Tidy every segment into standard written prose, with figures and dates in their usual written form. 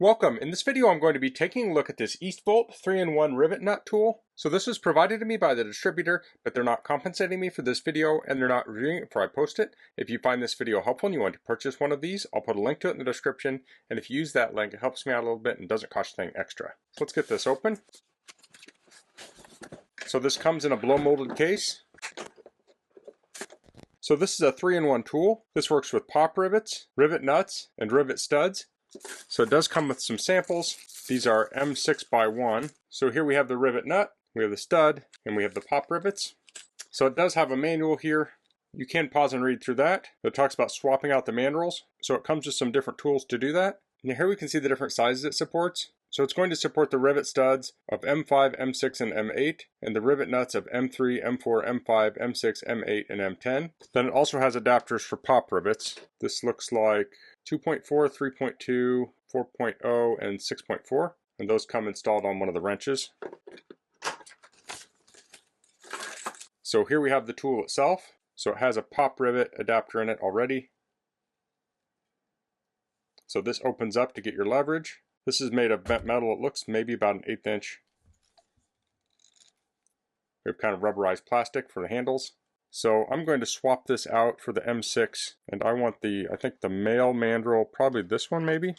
Welcome. In this video I'm going to be taking a look at this Eastvolt 3-in-1 rivet nut tool. So this was provided to me by the distributor, but they're not compensating me for this video and they're not reviewing it before I post it. If you find this video helpful and you want to purchase one of these, I'll put a link to it in the description, and if you use that link it helps me out a little bit and doesn't cost you anything extra. So let's get this open. So this comes in a blow molded case. So this is a 3-in-1 tool. This works with pop rivets, rivet nuts, and rivet studs. So it does come with some samples. These are M6x1. So here we have the rivet nut, we have the stud, and we have the pop rivets. So it does have a manual here. You can pause and read through that. It talks about swapping out the mandrels. So it comes with some different tools to do that. And here we can see the different sizes it supports. So it's going to support the rivet studs of M5, M6, and M8, and the rivet nuts of M3, M4, M5, M6, M8, and M10. Then it also has adapters for pop rivets. This looks like 2.4, 3.2, 4.0, and 6.4, and those come installed on one of the wrenches. So here we have the tool itself. So it has a pop rivet adapter in it already. So this opens up to get your leverage. This is made of bent metal. It looks maybe about an 1/8 inch. We have kind of rubberized plastic for the handles. So I'm going to swap this out for the M6, and I want I think the male mandrel, probably this one maybe.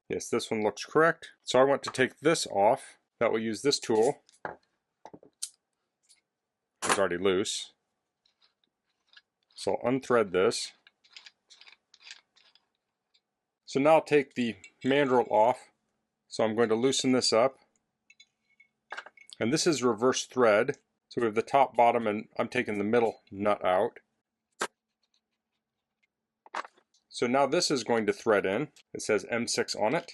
Yes, this one looks correct. So I want to take this off. That will use this tool. It's already loose. So I'll unthread this. So now I'll take the mandrel off. So I'm going to loosen this up. And this is reverse thread. So we have the top, bottom, and I'm taking the middle nut out. So now this is going to thread in. It says M6 on it.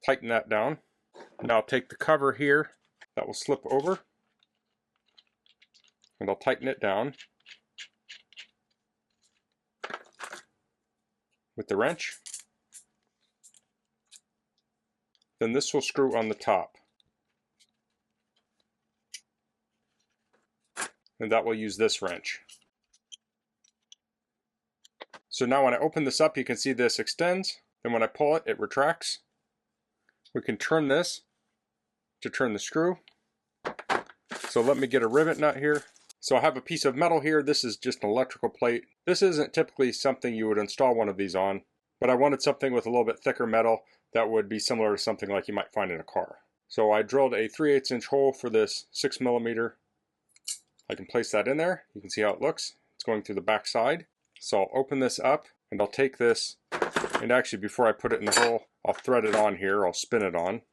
Tighten that down. Now I'll take the cover here. That will slip over. And I'll tighten it down with the wrench. Then this will screw on the top. And that will use this wrench. So now when I open this up, you can see this extends. Then when I pull it, it retracts. We can turn this to turn the screw. So let me get a rivet nut here. So I have a piece of metal here. This is just an electrical plate. This isn't typically something you would install one of these on, but I wanted something with a little bit thicker metal that would be similar to something like you might find in a car. So I drilled a 3/8 inch hole for this 6mm. I can place that in there. You can see how it looks. It's going through the back side. So I'll open this up and I'll take this, and actually before I put it in the hole, I'll thread it on here. I'll spin it on.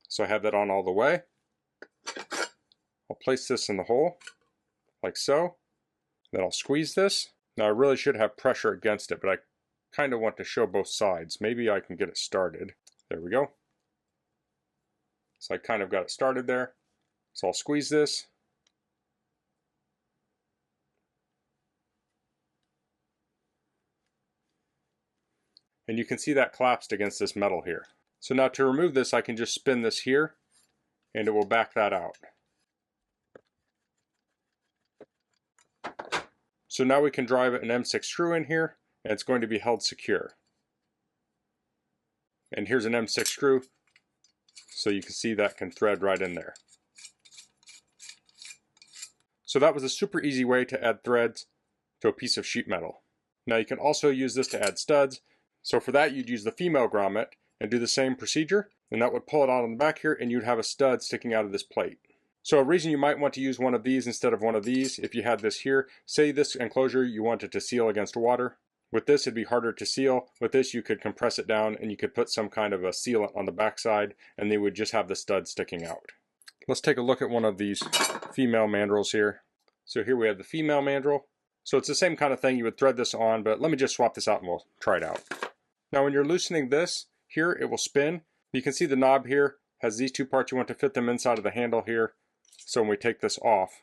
So I have that on all the way. I'll place this in the hole like so. Then I'll squeeze this. Now I really should have pressure against it, but I kind of want to show both sides. Maybe I can get it started. There we go. So I kind of got it started there. So I'll squeeze this. And you can see that collapsed against this metal here. So now to remove this, I can just spin this here and it will back that out. So now we can drive an M6 screw in here and it's going to be held secure. And here's an M6 screw, so you can see that can thread right in there. So that was a super easy way to add threads to a piece of sheet metal. Now you can also use this to add studs. So for that you'd use the female grommet and do the same procedure, and that would pull it out on the back here and you'd have a stud sticking out of this plate. So a reason you might want to use one of these instead of one of these, if you had this here, say this enclosure you wanted to seal against water. With this it'd be harder to seal. With this you could compress it down and you could put some kind of a sealant on the back side and they would just have the stud sticking out. Let's take a look at one of these female mandrels here. So here we have the female mandrel. So it's the same kind of thing. You would thread this on, but let me just swap this out and we'll try it out. Now when you're loosening this, here it will spin. You can see the knob here has these two parts. You want to fit them inside of the handle here. So when we take this off,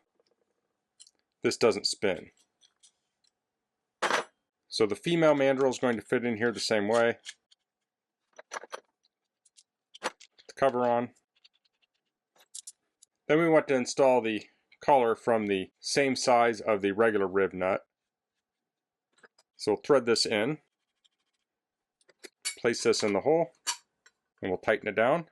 this doesn't spin. So the female mandrel is going to fit in here the same way. Put the cover on. Then we want to install the collar from the same size of the regular rib nut. So we'll thread this in, place this in the hole, and we'll tighten it down.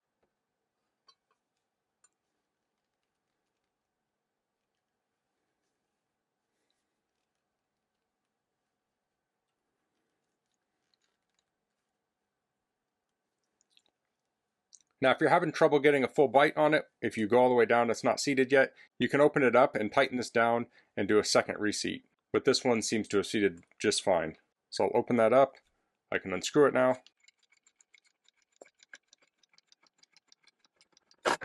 Now if you're having trouble getting a full bite on it, if you go all the way down it's not seated yet, you can open it up and tighten this down and do a second reseat. But this one seems to have seated just fine. So I'll open that up, I can unscrew it now.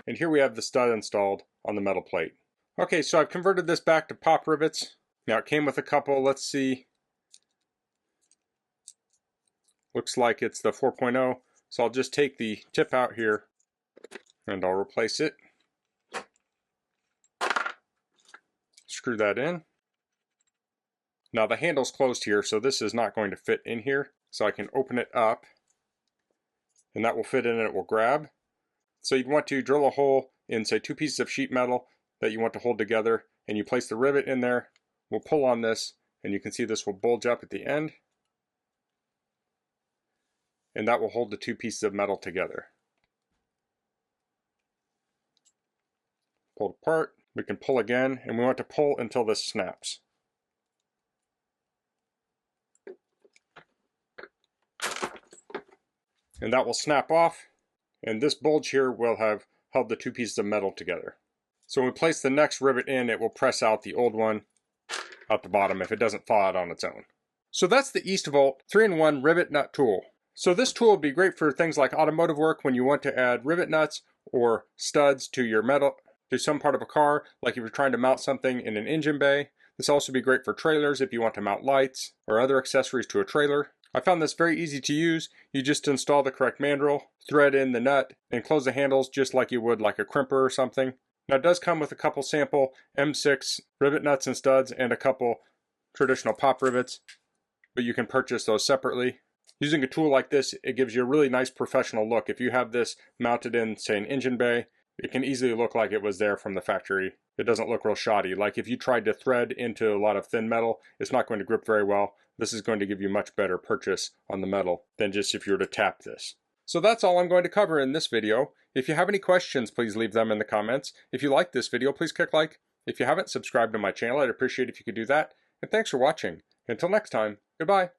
And here we have the stud installed on the metal plate. Okay, so I've converted this back to pop rivets. Now it came with a couple, let's see. Looks like it's the 4.0. So I'll just take the tip out here and I'll replace it. Screw that in. Now the handle's closed here, so this is not going to fit in here. So I can open it up and that will fit in and it will grab. So you'd want to drill a hole in, say, 2 pieces of sheet metal that you want to hold together, and you place the rivet in there. We'll pull on this and you can see this will bulge up at the end. And that will hold the 2 pieces of metal together. Pull it apart, we can pull again, and we want to pull until this snaps. And that will snap off, and this bulge here will have held the 2 pieces of metal together. So when we place the next rivet in, it will press out the old one out the bottom if it doesn't fall out on its own. So that's the Eastvolt 3-in-1 rivet nut tool. So this tool would be great for things like automotive work when you want to add rivet nuts or studs to your metal, to some part of a car, like if you're trying to mount something in an engine bay. This also be great for trailers if you want to mount lights or other accessories to a trailer. I found this very easy to use. You just install the correct mandrel, thread in the nut, and close the handles just like you would like a crimper or something. Now it does come with a couple sample M6 rivet nuts and studs and a couple traditional pop rivets, but you can purchase those separately. Using a tool like this, it gives you a really nice professional look. If you have this mounted in, say, an engine bay, it can easily look like it was there from the factory. It doesn't look real shoddy. Like if you tried to thread into a lot of thin metal, it's not going to grip very well. This is going to give you much better purchase on the metal than just if you were to tap this. So that's all I'm going to cover in this video. If you have any questions, please leave them in the comments. If you like this video, please click like. If you haven't subscribed to my channel, I'd appreciate if you could do that. And thanks for watching. Until next time, goodbye.